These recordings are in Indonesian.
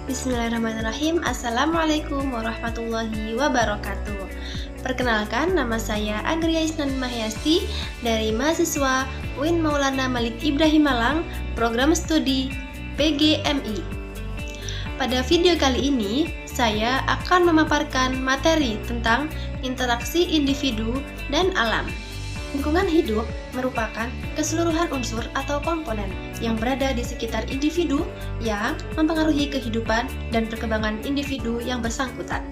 Bismillahirrahmanirrahim. Assalamualaikum warahmatullahi wabarakatuh. Perkenalkan, nama saya Agria Isnan Mahyasti dari mahasiswa UIN Maulana Malik Ibrahim Malang, program studi PGMI. Pada video kali ini, saya akan memaparkan materi tentang interaksi individu dan alam. Lingkungan hidup merupakan keseluruhan unsur atau komponen yang berada di sekitar individu yang mempengaruhi kehidupan dan perkembangan individu yang bersangkutan.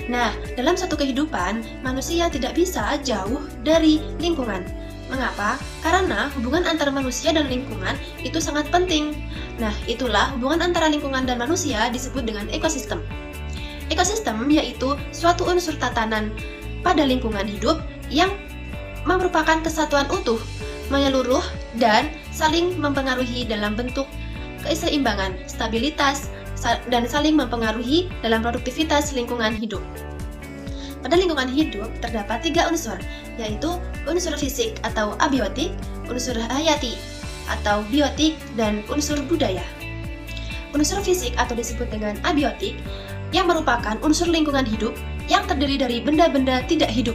Nah, dalam satu kehidupan, manusia tidak bisa jauh dari lingkungan. Mengapa? Karena hubungan antara manusia dan lingkungan itu sangat penting. Nah, itulah hubungan antara lingkungan dan manusia disebut dengan ekosistem. Ekosistem yaitu suatu unsur tatanan pada lingkungan hidup yang merupakan kesatuan utuh, menyeluruh, dan saling mempengaruhi dalam bentuk keseimbangan, stabilitas, dan saling mempengaruhi dalam produktivitas lingkungan hidup. Pada lingkungan hidup terdapat 3 unsur, yaitu unsur fisik atau abiotik, unsur hayati atau biotik, dan unsur budaya. Unsur fisik atau disebut dengan abiotik yang merupakan unsur lingkungan hidup yang terdiri dari benda-benda tidak hidup.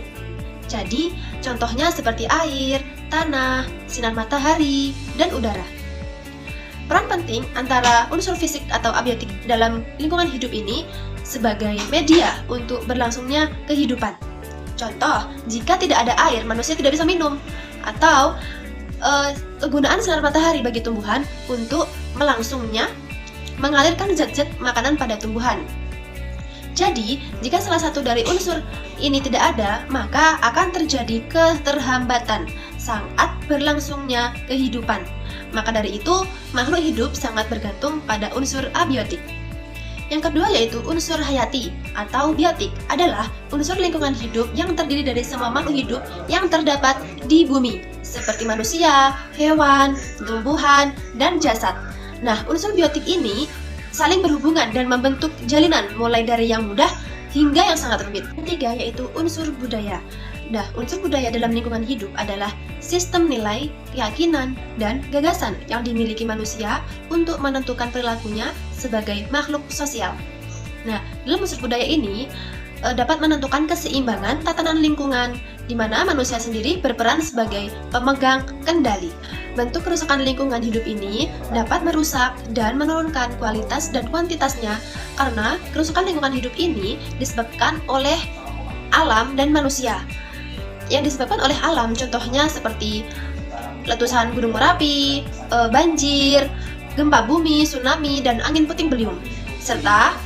Jadi, contohnya seperti air, tanah, sinar matahari, dan udara. Peran penting antara unsur fisik atau abiotik dalam lingkungan hidup ini sebagai media untuk berlangsungnya kehidupan. Contoh, jika tidak ada air, manusia tidak bisa minum. Atau kegunaan sinar matahari bagi tumbuhan untuk melangsungnya mengalirkan zat-zat makanan pada tumbuhan. Jadi, jika salah satu dari unsur ini tidak ada, maka akan terjadi keterhambatan saat berlangsungnya kehidupan. Maka dari itu, makhluk hidup sangat bergantung pada unsur abiotik. Yang kedua yaitu unsur hayati atau biotik adalah unsur lingkungan hidup yang terdiri dari semua makhluk hidup yang terdapat di bumi, seperti manusia, hewan, tumbuhan, dan jasad. Nah, unsur biotik ini saling berhubungan dan membentuk jalinan mulai dari yang mudah hingga yang sangat rumit. Ketiga yaitu unsur budaya. Nah, unsur budaya dalam lingkungan hidup adalah sistem nilai, keyakinan, dan gagasan yang dimiliki manusia untuk menentukan perilakunya sebagai makhluk sosial. Nah, dalam unsur budaya ini dapat menentukan keseimbangan tatanan lingkungan, di mana manusia sendiri berperan sebagai pemegang kendali. Bentuk kerusakan lingkungan hidup ini dapat merusak dan menurunkan kualitas dan kuantitasnya karena kerusakan lingkungan hidup ini disebabkan oleh alam dan manusia. Yang disebabkan oleh alam contohnya seperti letusan gunung Merapi, banjir, gempa bumi, tsunami, dan angin puting beliung. Serta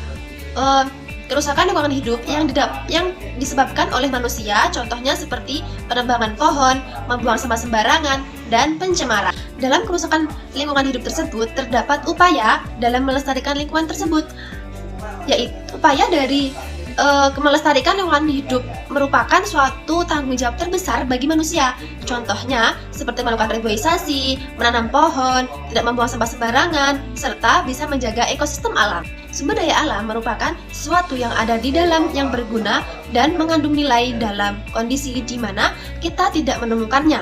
kerusakan lingkungan hidup yang disebabkan oleh manusia, contohnya seperti penebangan pohon, membuang sampah sembarangan, dan pencemaran. Dalam kerusakan lingkungan hidup tersebut terdapat upaya dalam melestarikan lingkungan tersebut, yaitu upaya dari melestarikan lingkungan hidup merupakan suatu tanggung jawab terbesar bagi manusia. Contohnya seperti melakukan reboisasi, menanam pohon, tidak membuang sampah sembarangan, serta bisa menjaga ekosistem alam. Sumber daya alam merupakan sesuatu yang ada di dalam yang berguna dan mengandung nilai dalam kondisi di mana kita tidak menemukannya.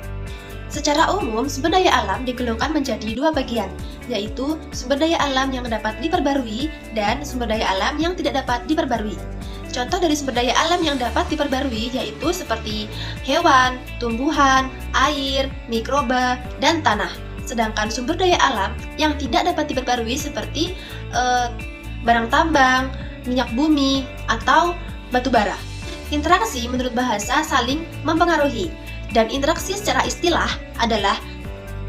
Secara umum, sumber daya alam digolongkan menjadi 2 bagian, yaitu sumber daya alam yang dapat diperbarui dan sumber daya alam yang tidak dapat diperbarui. Contoh dari sumber daya alam yang dapat diperbarui yaitu seperti hewan, tumbuhan, air, mikroba, dan tanah. Sedangkan sumber daya alam yang tidak dapat diperbarui seperti barang tambang, minyak bumi, atau batu bara. Interaksi menurut bahasa saling mempengaruhi, dan interaksi secara istilah adalah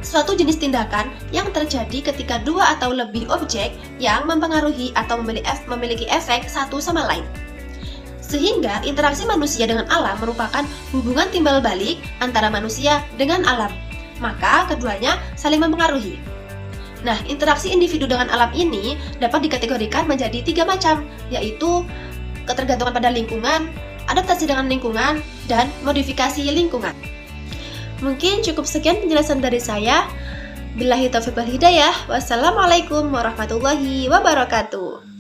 suatu jenis tindakan yang terjadi ketika 2 atau lebih objek yang mempengaruhi atau memiliki efek satu sama lain. Sehingga interaksi manusia dengan alam merupakan hubungan timbal balik antara manusia dengan alam. Maka keduanya saling mempengaruhi. Nah, interaksi individu dengan alam ini dapat dikategorikan menjadi 3 macam, yaitu ketergantungan pada lingkungan, adaptasi dengan lingkungan, dan modifikasi lingkungan. Mungkin cukup sekian penjelasan dari saya. Billahi taufiq wal hidayah. Wassalamualaikum warahmatullahi wabarakatuh.